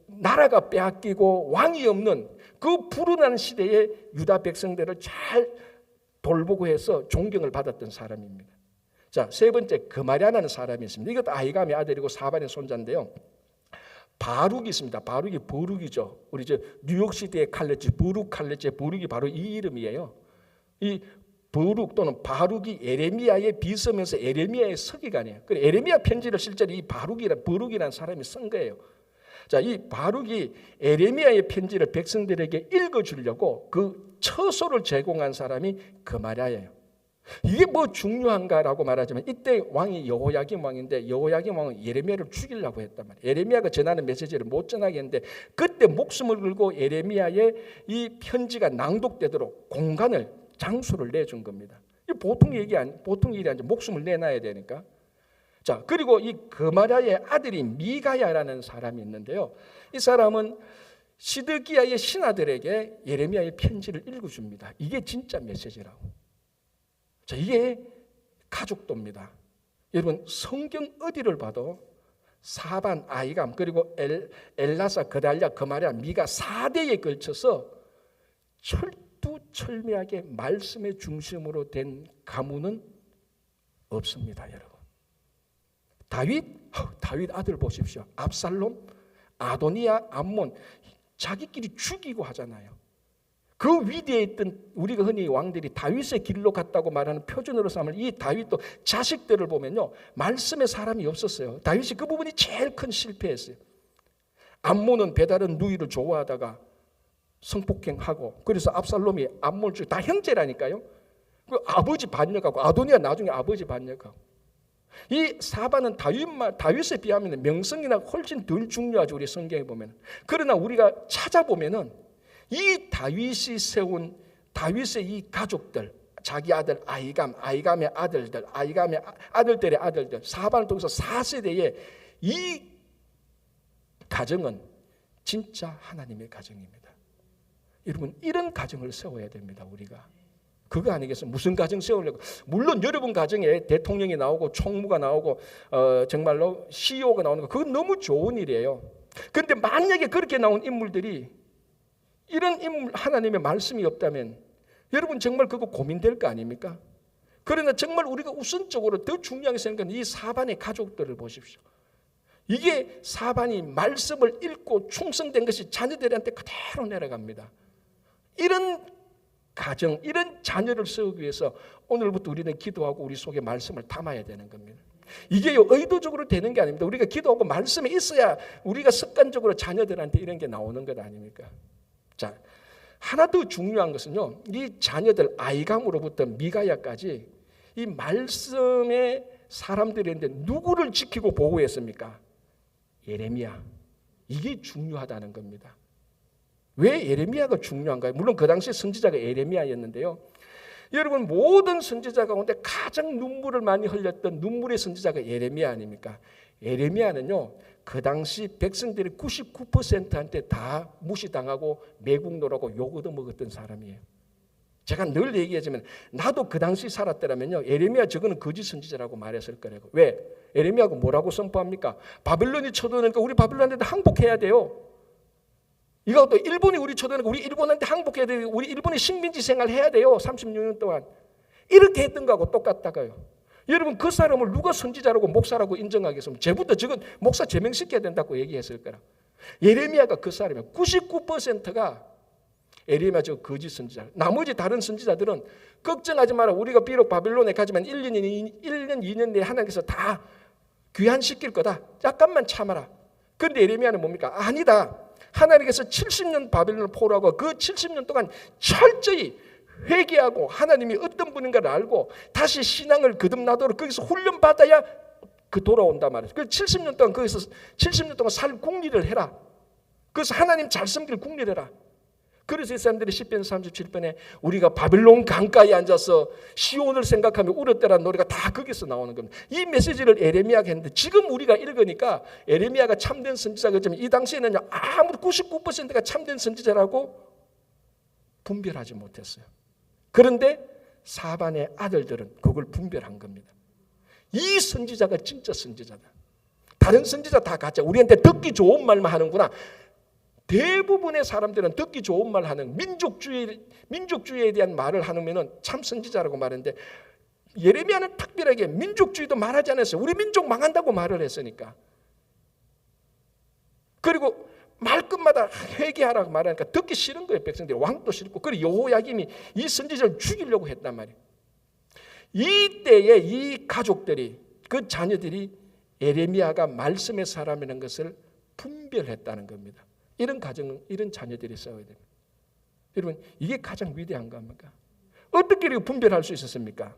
나라가 빼앗기고 왕이 없는 그 불운한 시대에 유다 백성들을 잘 돌보고 해서 존경을 받았던 사람입니다. 자, 세 번째 그마랴라는 사람이 있습니다. 이것도 아히감의 아들이고 사반의 손자인데요. 바룩이 있습니다. 바룩이 버룩이죠. 우리 뉴욕시티의 칼레지, 버룩 칼레지의 버룩이 바로 이 이름이에요. 이 버룩 또는 바룩이 에레미야의 비서면서 에레미야의 서기관이에요. 그래서 에레미야 편지를 실제로 이 버룩이라는 사람이 쓴 거예요. 자, 이 바룩이 에레미야의 편지를 백성들에게 읽어주려고 그 처소를 제공한 사람이 그마랴예요. 이게 뭐 중요한가라고 말하자면 이때 왕이 여호야김 왕인데 여호야김 왕은 예레미야를 죽이려고 했단 말이에요. 예레미야가 전하는 메시지를 못 전하게 했는데 그때 목숨을 걸고 예레미야의 이 편지가 낭독되도록 공간을 장소를 내준 겁니다. 이 보통 일이 아니죠. 목숨을 내놔야 되니까. 자, 그리고 이 그마랴의 아들이 미가야라는 사람이 있는데요. 이 사람은 시드기야의 신하들에게 예레미야의 편지를 읽어줍니다. 이게 진짜 메시지라고. 자, 이게 가족도입니다. 여러분 성경 어디를 봐도 사반, 아히감 그리고 엘라사, 그달랴, 그마랴, 미가 4대에 걸쳐서 철두철미하게 말씀의 중심으로 된 가문은 없습니다. 여러분 다윗 아들 보십시오. 압살롬, 아도니아, 암몬 자기끼리 죽이고 하잖아요. 그 위대에 있던 우리가 흔히 왕들이 다윗의 길로 갔다고 말하는 표준으로 삼을 이 다윗도 자식들을 보면요 말씀의 사람이 없었어요. 다윗이 그 부분이 제일 큰 실패였어요. 암몬은 배다른 누이를 좋아하다가 성폭행하고 그래서 압살롬이 암몬을 죽이고 다 형제라니까요. 그 아버지 반역하고 아도니아 나중에 아버지 반역하고 이 사반은 다윗에 비하면 명성이나 훨씬 덜 중요하죠. 우리 성경에 보면. 그러나 우리가 찾아보면은 이 다윗이 세운 다윗의 이 가족들 자기 아들 아히감의 아들들 아히감의 아들들의 아들들 사반을 통해서 4세대의 이 가정은 진짜 하나님의 가정입니다. 여러분 이런 가정을 세워야 됩니다. 우리가 그거 아니겠어요? 무슨 가정 세우려고? 물론 여러분 가정에 대통령이 나오고 총무가 나오고 정말로 CEO가 나오는 거 그건 너무 좋은 일이에요. 그런데 만약에 그렇게 나온 인물들이 이런 인물 하나님의 말씀이 없다면 여러분 정말 그거 고민될 거 아닙니까? 그러나 정말 우리가 우선적으로 더 중요하게 생각하는 이 사반의 가족들을 보십시오. 이게 사반이 말씀을 읽고 충성된 것이 자녀들한테 그대로 내려갑니다. 이런 가정, 이런 자녀를 세우기 위해서 오늘부터 우리는 기도하고 우리 속에 말씀을 담아야 되는 겁니다. 이게 의도적으로 되는 게 아닙니다. 우리가 기도하고 말씀이 있어야 우리가 습관적으로 자녀들한테 이런 게 나오는 것 아닙니까? 자, 하나 더 중요한 것은요. 이 자녀들 아히감으로부터 미가야까지 이 말씀의 사람들인데 누구를 지키고 보호했습니까? 예레미야. 이게 중요하다는 겁니다. 왜 예레미야가 중요한가요? 물론 그 당시 선지자가 예레미야였는데요. 여러분 모든 선지자 가운데 가장 눈물을 많이 흘렸던 눈물의 선지자가 예레미야 아닙니까? 예레미야는요. 그 당시 백성들이 99%한테 다 무시당하고 매국노라고 욕 얻어먹었던 사람이에요. 제가 늘 얘기하지만 나도 그 당시 살았더라면요. 예레미야 저거는 거짓 선지자라고 말했을 거라고. 왜? 예레미야가 뭐라고 선포합니까? 바벨론이 쳐들어오니까 우리 바벨론한테 항복해야 돼요. 이거 또 일본이 우리 쳐들어오니까 우리 일본한테 항복해야 돼요. 우리 일본이 식민지 생활해야 돼요. 36년 동안. 이렇게 했던 거하고 똑같다고요. 여러분 그 사람을 누가 선지자라고 목사라고 인정하겠습니까? 쟤부터 저건 목사 제명시켜야 된다고 얘기했을 거라. 예레미야가 그 사람이에요. 99%가 예레미야 저 거짓 선지자. 나머지 다른 선지자들은 걱정하지 마라. 우리가 비록 바벨론에 가지만 1년 2년 내에 하나님께서 다 귀환시킬 거다. 잠깐만 참아라. 그런데 예레미야는 뭡니까? 아니다. 하나님께서 70년 바벨론을 포로하고 그 70년 동안 철저히 회개하고 하나님이 어떤 분인가를 알고 다시 신앙을 거듭나도록 거기서 훈련받아야 그 돌아온단 말이에요. 그 70년 동안 거기서 70년 동안 살 국리를 해라. 그래서 하나님 잘 섬길 국리를 해라. 그래서 이 사람들이 시편 37편에 우리가 바벨론 강가에 앉아서 시온을 생각하며 울었다라는 노래가 다 거기서 나오는 겁니다. 이 메시지를 에레미야가 했는데 지금 우리가 읽으니까 에레미야가 참된 선지자가 이 당시에는 아무도 99%가 참된 선지자라고 분별하지 못했어요. 그런데 사반의 아들들은 그걸 분별한 겁니다. 이 선지자가 진짜 선지자다. 다른 선지자 다 가짜. 우리한테 듣기 좋은 말만 하는구나. 대부분의 사람들은 듣기 좋은 말 하는 민족주의에 대한 말을 하면 참 선지자라고 말하는데 예레미야는 특별하게 민족주의도 말하지 않았어요. 우리 민족 망한다고 말을 했으니까. 그리고 말끝마다 회개하라고 말하니까 듣기 싫은 거예요. 백성들이. 왕도 싫고. 그리고 여호야김이 이 선지자를 죽이려고 했단 말이에요. 이때에 이 가족들이, 그 자녀들이 에레미야가 말씀의 사람이라는 것을 분별했다는 겁니다. 이런 가정, 이런 자녀들이 싸워야 됩니다. 여러분, 이게 가장 위대한 겁니까? 어떻게 분별할 수 있었습니까?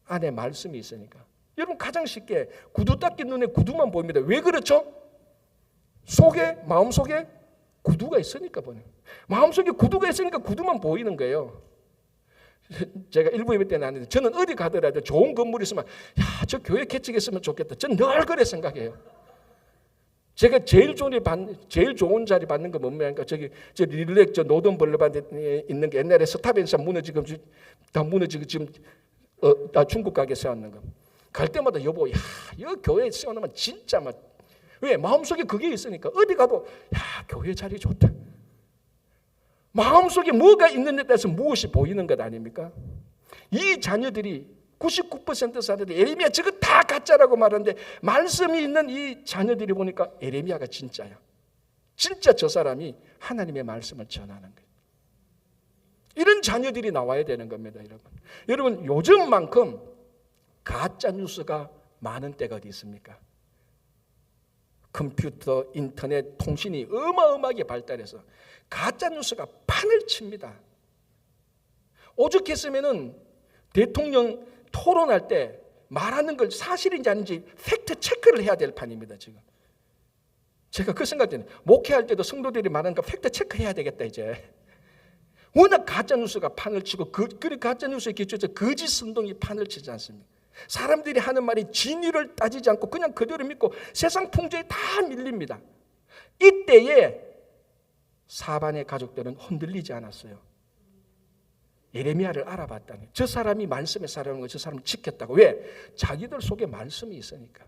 안에 말씀이 있으니까. 여러분, 가장 쉽게 구두 닦인 눈에 구두만 보입니다. 왜 그렇죠? 마음속에 구두가 있으니까 보여요. 마음속에 구두가 있으니까 구두만 보이는 거예요. 제가 일부 예배 때 나왔는데 저는 어디 가더라도 좋은 건물이 있으면 저 교회 개척했으면 좋겠다. 저는 늘 그래 생각해요. 제가 제일 좋은 자리 받는 거 뭡니까? 저 릴렉 노던 벌레반에 있는 게 옛날에 스타벤사 무너지고 다 무너지고 지금 다 중국 가게 세웠는 거. 갈 때마다 여보, 이 교회에 세워놓으면 진짜 왜? 마음속에 그게 있으니까 어디 가도 교회 자리 좋다. 마음속에 뭐가 있는 데 따라서 무엇이 보이는 것 아닙니까? 이 자녀들이 99% 사람들이 에레미야 저거 다 가짜라고 말하는데 말씀이 있는 이 자녀들이 보니까 에레미야가 진짜야. 진짜 저 사람이 하나님의 말씀을 전하는 거예요. 이런 자녀들이 나와야 되는 겁니다, 여러분. 여러분, 요즘만큼 가짜 뉴스가 많은 때가 어디 있습니까? 컴퓨터, 인터넷, 통신이 어마어마하게 발달해서 가짜 뉴스가 판을 칩니다. 오죽했으면은 대통령 토론할 때 말하는 걸 사실인지 아닌지 팩트 체크를 해야 될 판입니다, 지금. 제가 그 생각했는데 목회할 때도 성도들이 말하니까 팩트 체크해야 되겠다, 이제. 워낙 가짜 뉴스가 판을 치고 그 가짜 뉴스에 기초해서 거짓 선동이 판을 치지 않습니까? 사람들이 하는 말이 진위를 따지지 않고 그냥 그대로 믿고 세상 풍조에 다 밀립니다. 이때에 사반의 가족들은 흔들리지 않았어요. 예레미야를 알아봤다니. 저 사람이 말씀의 사람인 거, 저 사람을 지켰다고. 왜? 자기들 속에 말씀이 있으니까.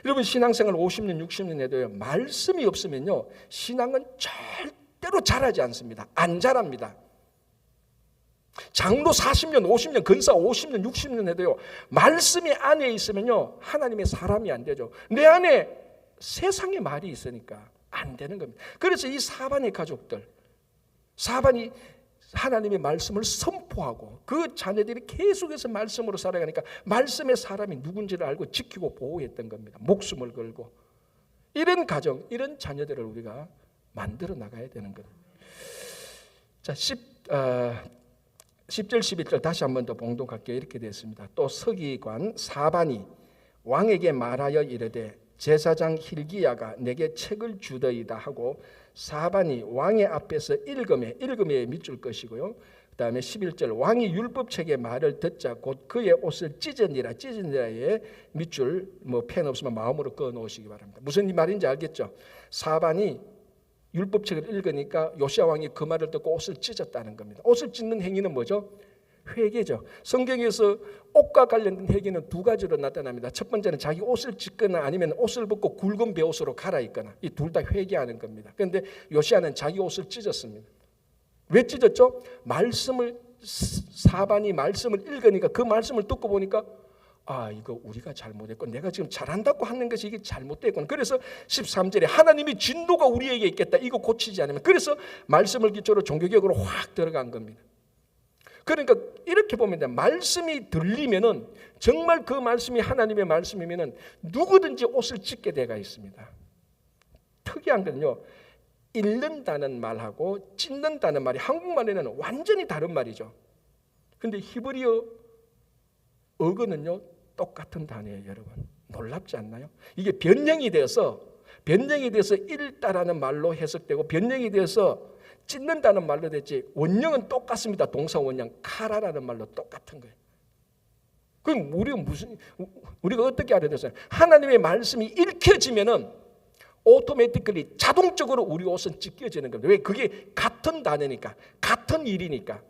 여러분, 신앙생활 50년, 60년 해도요, 말씀이 없으면요, 신앙은 절대로 자라지 않습니다. 안 자랍니다. 장로 40년, 50년, 근사 50년, 60년 해도요, 말씀이 안에 있으면요, 하나님의 사람이 안 되죠. 내 안에 세상의 말이 있으니까 안 되는 겁니다. 그래서 이 사반의 가족들, 사반이 하나님의 말씀을 선포하고 그 자녀들이 계속해서 말씀으로 살아가니까 말씀의 사람이 누군지를 알고 지키고 보호했던 겁니다. 목숨을 걸고. 이런 가정, 이런 자녀들을 우리가 만들어 나가야 되는 거예요. 자, 10절 11절 다시 한 번 더 봉독할게요. 이렇게 되었습니다. 또 서기관 사반이 왕에게 말하여 이르되 제사장 hil기야가 내게 책을 주더이다 하고 사반이 왕의 앞에서 읽음에 밑줄 것이고요. 그 다음에 11절 왕이 율법책의 말을 듣자 곧 그의 옷을 찢으니라의 밑줄 펜 없으면 마음으로 그어 놓으시기 바랍니다. 무슨 말인지 알겠죠? 사반이 율법책을 읽으니까 요시야 왕이 그 말을 듣고 옷을 찢었다는 겁니다. 옷을 찢는 행위는 뭐죠? 회개죠. 성경에서 옷과 관련된 회개는 두 가지로 나타납니다. 첫 번째는 자기 옷을 찢거나 아니면 옷을 벗고 굵은 베옷으로 갈아입거나, 이 둘 다 회개하는 겁니다. 그런데 요시야는 자기 옷을 찢었습니다. 왜 찢었죠? 사반이 말씀을 읽으니까 그 말씀을 듣고 보니까 이거 우리가 잘못했고 내가 지금 잘한다고 하는 것이 이게 잘못됐구나. 그래서 13절에 하나님의 진노가 우리에게 있겠다. 이거 고치지 않으면. 그래서 말씀을 기초로 종교개혁으로 확 들어간 겁니다. 그러니까 이렇게 보면 돼. 말씀이 들리면은 정말 그 말씀이 하나님의 말씀이면은 누구든지 옷을 찢게 되어 있습니다. 특이한 건요, 읽는다는 말하고 찢는다는 말이 한국말에는 완전히 다른 말이죠. 근데 히브리어 어근은요 똑같은 단어예요, 여러분. 놀랍지 않나요? 이게 변형이 되어서 변형이 돼서 읽다라는 말로 해석되고 변형이 돼서 찢는다는 말로 됐지 원형은 똑같습니다. 동사 원형 카라라는 말로 똑같은 거예요. 그럼 우리가 어떻게 알아야 되겠어요? 하나님의 말씀이 읽혀지면은 오토매티컬리 자동적으로 우리 옷은 찢겨지는 겁니다. 왜? 그게 같은 단어니까, 같은 일이니까.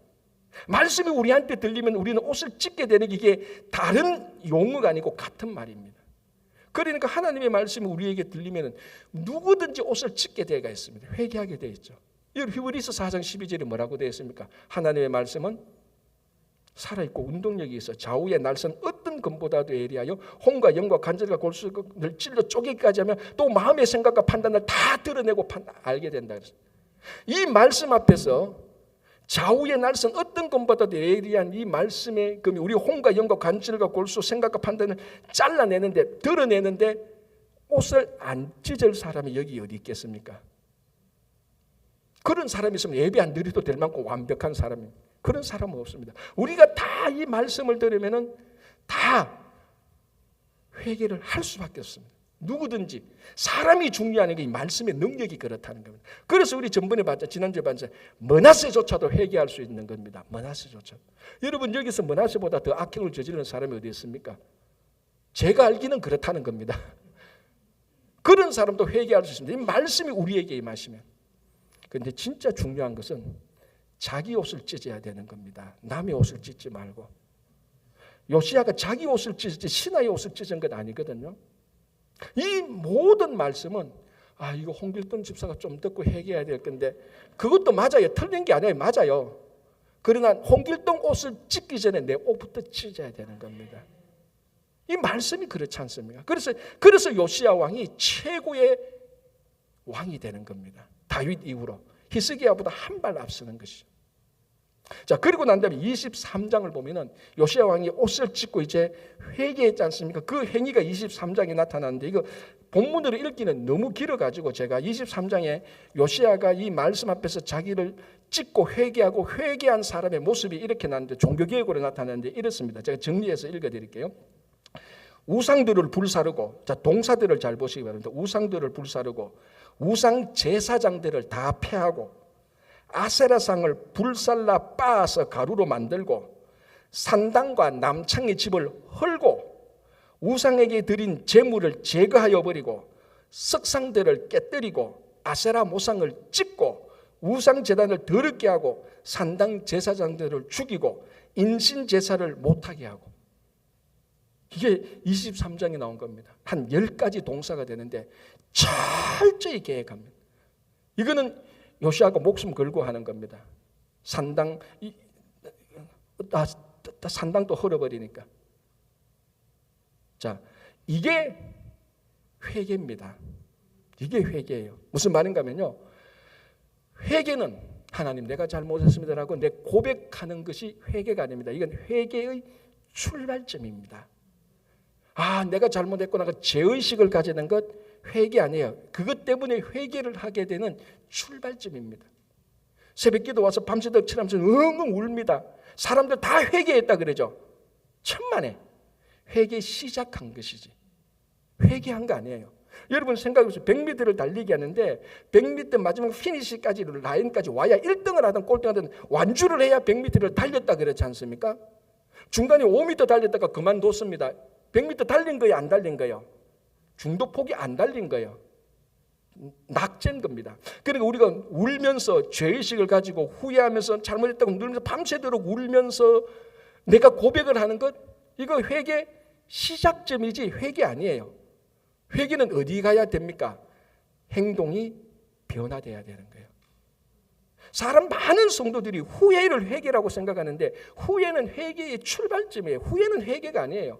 말씀이 우리한테 들리면 우리는 옷을 찢게 되는 게 이게 다른 용어가 아니고 같은 말입니다. 그러니까 하나님의 말씀이 우리에게 들리면 누구든지 옷을 찢게 되어 있습니다. 회개하게 되어 있죠. 히브리서 4장 12절에 뭐라고 되어 있습니까? 하나님의 말씀은 살아있고 운동력이 있어 좌우의 날선 어떤 검보다도 예리하여 혼과 영과 관절과 골수를 찔러 쪼개기까지 하면 또 마음의 생각과 판단을 다 드러내고 알게 된다. 이 말씀 앞에서 좌우의 날선 어떤 검보다도 예리한 이 말씀의 금이 우리 혼과 영과 관절과 골수 생각과 판단을 잘라내는데 드러내는데 옷을 안 찢을 사람이 여기 어디 있겠습니까? 그런 사람이 있으면 예배 안 드려도 될 만큼 완벽한 사람입니다. 그런 사람은 없습니다. 우리가 다 이 말씀을 들으면은 다 회개를 할 수밖에 없습니다. 누구든지 사람이 중요한 게 이 말씀의 능력이 그렇다는 겁니다. 그래서 우리 전번에 봤죠. 지난주에 봤죠. 므낫세조차도 회개할 수 있는 겁니다. 므낫세조차도. 여러분 여기서 므낫세보다 더 악행을 저지르는 사람이 어디 있습니까? 제가 알기는 그렇다는 겁니다. 그런 사람도 회개할 수 있습니다. 이 말씀이 우리에게 임하시면. 그런데 진짜 중요한 것은 자기 옷을 찢어야 되는 겁니다. 남의 옷을 찢지 말고. 요시야가 자기 옷을 찢었지 신하의 옷을 찢은 건 아니거든요. 이 모든 말씀은 이거 홍길동 집사가 좀 듣고 회개해야 될 건데 그것도 맞아요. 틀린 게 아니에요. 맞아요. 그러나 홍길동 옷을 찢기 전에 내 옷부터 찢어야 되는 겁니다. 이 말씀이 그렇지 않습니까? 그래서 요시야 왕이 최고의 왕이 되는 겁니다. 다윗 이후로. 히스기야보다 한 발 앞서는 것이죠. 자, 그리고 난 다음에 23장을 보면은 요시야 왕이 옷을 찢고 이제 회개했지 않습니까? 그 행위가 23장에 나타나는데 이거 본문으로 읽기는 너무 길어가지고 제가 23장에 요시야가 이 말씀 앞에서 자기를 찢고 회개하고 회개한 사람의 모습이 이렇게 나는데 종교개혁으로 나타나는데 이렇습니다. 제가 정리해서 읽어드릴게요. 우상들을 불사르고, 자 동사들을 잘 보시기 바랍니다. 우상들을 불사르고 우상 제사장들을 다 폐하고 아세라상을 불살라 빻아서 가루로 만들고 산당과 남창의 집을 헐고 우상에게 드린 제물을 제거하여 버리고 석상들을 깨뜨리고 아세라 모상을 찢고 우상 제단을 더럽게 하고 산당 제사장들을 죽이고 인신 제사를 못하게 하고. 이게 23장에 나온 겁니다. 한 10가지 동사가 되는데 철저히 계획합니다. 이거는 요시야가 목숨 걸고 하는 겁니다. 산당도 헐어버리니까. 자, 이게 회개입니다. 이게 회개예요. 무슨 말인가 하면요. 회개는 하나님 내가 잘못했습니다라고 내 고백하는 것이 회개가 아닙니다. 이건 회개의 출발점입니다. 내가 잘못했구나. 죄의식을 가지는 것 회개 아니에요. 그것 때문에 회개를 하게 되는 출발점입니다. 새벽기도 와서 밤새도록 치라면서 엉엉 울니다. 사람들 다 회개했다 그러죠. 천만에 회개 시작한 것이지 회개한 거 아니에요. 여러분 생각해보세요. 100m를 달리기 하는데 100m 마지막 피니시까지 라인까지 와야 1등을 하든 꼴등하든 완주를 해야 100m를 달렸다 그렇지 않습니까? 중간에 5m 달렸다가 그만뒀습니다. 100m 달린 거예요? 안 달린 거예요? 중도 폭이 안 달린 거예요. 낙제인 겁니다. 그러니까 우리가 울면서 죄의식을 가지고 후회하면서 잘못했다고 누르면서 밤새도록 울면서 내가 고백을 하는 것, 이거 회개 시작점이지 회개 아니에요. 회개는 어디 가야 됩니까? 행동이 변화돼야 되는 거예요. 사람 많은 성도들이 후회를 회개라고 생각하는데 후회는 회개의 출발점이에요. 후회는 회개가 아니에요.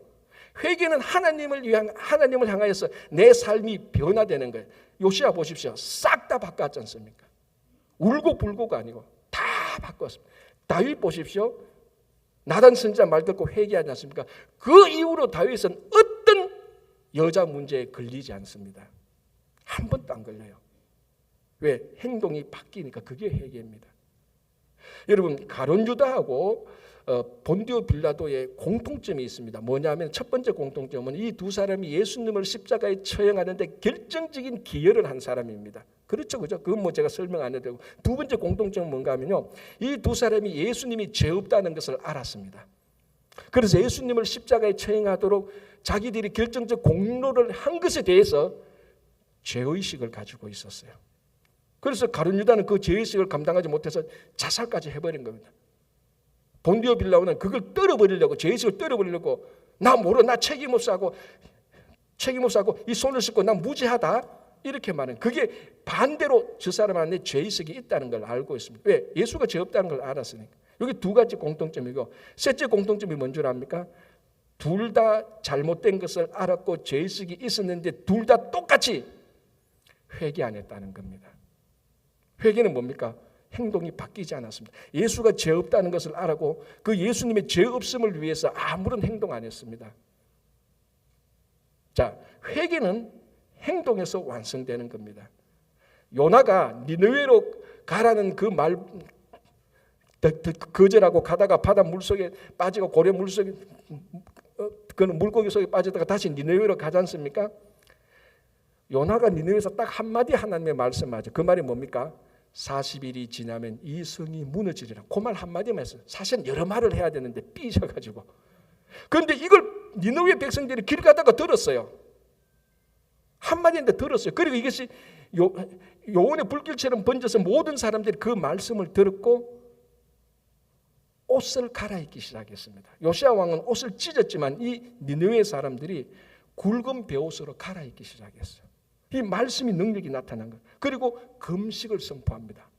회개는 하나님을 향하여서 내 삶이 변화되는 거예요. 요시야 보십시오. 싹 다 바꿨지 않습니까? 울고 불고가 아니고 다 바꿨습니다. 다윗 보십시오. 나단 선지자 말 듣고 회개하지 않습니까? 그 이후로 다윗은 어떤 여자 문제에 걸리지 않습니다. 한 번도 안 걸려요. 왜? 행동이 바뀌니까 그게 회개입니다. 여러분 가룟유다하고 본디오 빌라도의 공통점이 있습니다. 뭐냐면 첫 번째 공통점은 이 두 사람이 예수님을 십자가에 처형하는데 결정적인 기여를 한 사람입니다. 그렇죠, 그죠? 그건 뭐 제가 설명 안 해도 되고. 두 번째 공통점은 뭔가 하면요, 이 두 사람이 예수님이 죄 없다는 것을 알았습니다. 그래서 예수님을 십자가에 처형하도록 자기들이 결정적 공로를 한 것에 대해서 죄의식을 가지고 있었어요. 그래서 가룟 유다는 그 죄의식을 감당하지 못해서 자살까지 해버린 겁니다. 본디오 빌라도는 그걸 떨어버리려고, 죄의식을 떨어버리려고, 나 모르, 나 책임 없어 하고 이 손을 씻고 난 무죄하다 이렇게 말은, 그게 반대로 저 사람 안에 죄의식이 있다는 걸 알고 있습니다. 왜? 예수가 죄 없다는 걸 알았으니까. 여기 두 가지 공통점이고, 셋째 공통점이 뭔 줄 압니까? 둘 다 잘못된 것을 알았고 죄의식이 있었는데 둘 다 똑같이 회개 안 했다는 겁니다. 회개는 뭡니까? 행동이 바뀌지 않았습니다. 예수가 죄 없다는 것을 알고 그 예수님의 죄 없음을 위해서 아무런 행동 안 했습니다. 자, 회개는 행동에서 완성되는 겁니다. 요나가 니느웨로 가라는 그 말 거절하고 가다가 바다 물속에 빠지고 고래 물속에 그 물고기 속에 빠지다가 다시 니느웨로 가지 않습니까? 요나가 니느웨에서 딱 한마디 하나님의 말씀하죠. 그 말이 뭡니까? 40일이 지나면 이 성이 무너지리라. 그 말 한마디만 했어요. 사실은 여러 말을 해야 되는데 삐져가지고. 그런데 이걸 니느웨 백성들이 길 가다가 들었어요. 한마디인데 들었어요. 그리고 이것이 요온의 불길처럼 번져서 모든 사람들이 그 말씀을 들었고 옷을 갈아입기 시작했습니다. 요시야 왕은 옷을 찢었지만 이 니느웨 사람들이 굵은 베옷으로 갈아입기 시작했어요. 이 말씀이 능력이 나타난 거예요. 그리고 금식을 선포합니다.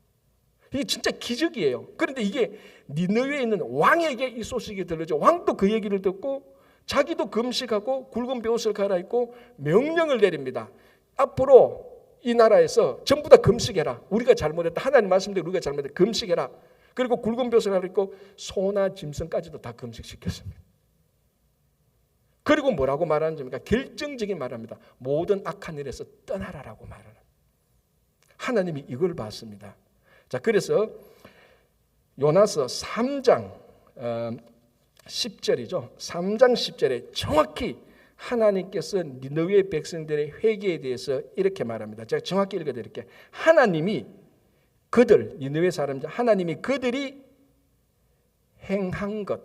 이게 진짜 기적이에요. 그런데 이게 니느웨에 있는 왕에게 이 소식이 들려져 왕도 그 얘기를 듣고 자기도 금식하고 굵은 베옷을 갈아입고 명령을 내립니다. 앞으로 이 나라에서 전부 다 금식해라. 우리가 잘못했다. 하나님 말씀대로 우리가 잘못했다. 금식해라. 그리고 굵은 베옷을 갈아입고 소나 짐승까지도 다 금식시켰습니다. 그리고 뭐라고 말하는지입니까? 결정적인 말합니다. 모든 악한 일에서 떠나라라고 말합니다. 하나님이 이걸 봤습니다. 자, 그래서 요나서 3장 10절이죠. 3장 10절에 정확히 하나님께서 니느웨 백성들의 회개에 대해서 이렇게 말합니다. 제가 정확히 읽어드릴게요. 하나님이 그들, 니느웨 사람들, 하나님이 그들이 행한 것,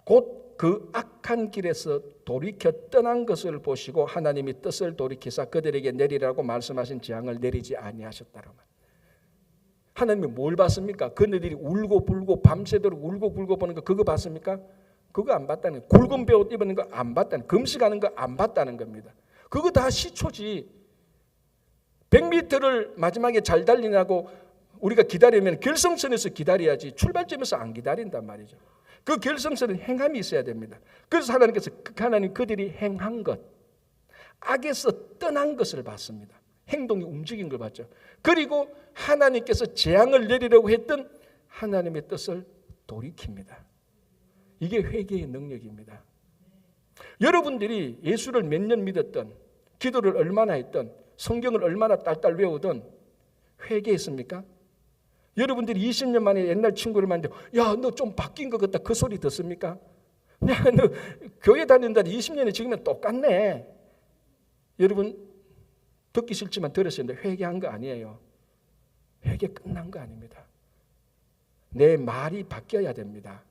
곧 그 악한 길에서 돌이켜 떠난 것을 보시고 하나님이 뜻을 돌이키사 그들에게 내리라고 말씀하신 재앙을 내리지 아니하셨다라고 말합니다. 하나님이 뭘 봤습니까? 그들이 울고 불고 밤새도록 울고 불고 보는 거 그거 봤습니까? 그거 안 봤다는 거예요. 굵은 베옷 입는 거 안 봤다는 거예요. 금식하는 거 안 봤다는 겁니다. 그거 다 시초지. 100m를 마지막에 잘 달리냐고 우리가 기다리면 결승선에서 기다려야지 출발점에서 안 기다린단 말이죠. 그 결승선은 행함이 있어야 됩니다. 그래서 하나님 그들이 행한 것, 악에서 떠난 것을 봤습니다. 행동이 움직인 걸 봤죠. 그리고 하나님께서 재앙을 내리려고 했던 하나님의 뜻을 돌이킵니다. 이게 회개의 능력입니다. 여러분들이 예수를 몇 년 믿었던, 기도를 얼마나 했던, 성경을 얼마나 딸딸 외우던 회개했습니까? 여러분들이 20년 만에 옛날 친구를 만나서 야, 너 좀 바뀐 것 같다 그 소리 듣습니까? 야, 너 교회 다닌다니 20년이 지금은 똑같네. 여러분 듣기 싫지만 들으셨는데 회개한 거 아니에요. 회개 끝난 거 아닙니다. 내 말이 바뀌어야 됩니다.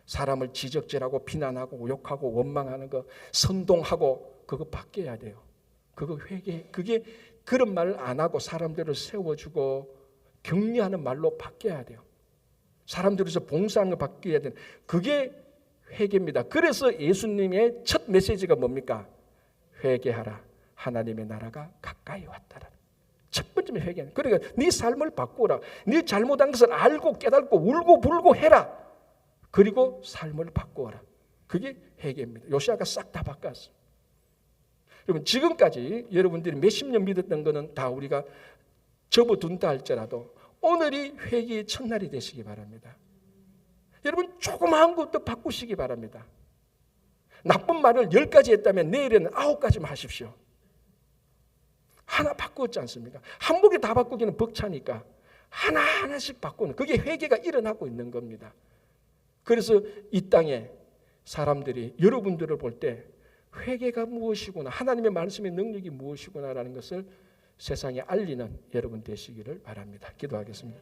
사람을 지적질하고 비난하고 욕하고 원망하는 거 선동하고 그거 바뀌어야 돼요. 그거 회개, 그게 그런 말을 안 하고 사람들을 세워주고 격려하는 말로 바뀌어야 돼요. 사람들에서 봉사하는 거 바뀌어야 돼요. 그게 회개입니다. 그래서 예수님의 첫 메시지가 뭡니까? 회개하라. 하나님의 나라가 가까이 왔다라. 첫 번째 회개. 그러니까 네 삶을 바꾸라. 네 잘못한 것을 알고 깨닫고 울고 불고 해라. 그리고 삶을 바꾸어라. 그게 회개입니다. 요시아가 싹 다 바꿨어. 여러분 지금까지 여러분들이 몇십 년 믿었던 거는 다 우리가 접어둔다 할지라도 오늘이 회개의 첫날이 되시기 바랍니다. 여러분 조그마한 것도 바꾸시기 바랍니다. 나쁜 말을 10가지 했다면 내일은 9가지만 하십시오. 하나 바꾸었지 않습니까? 한복에 다 바꾸기는 벅차니까 하나하나씩 바꾸는 그게 회개가 일어나고 있는 겁니다. 그래서 이 땅에 사람들이 여러분들을 볼 때 회개가 무엇이구나, 하나님의 말씀의 능력이 무엇이구나라는 것을 세상에 알리는 여러분 되시기를 바랍니다. 기도하겠습니다.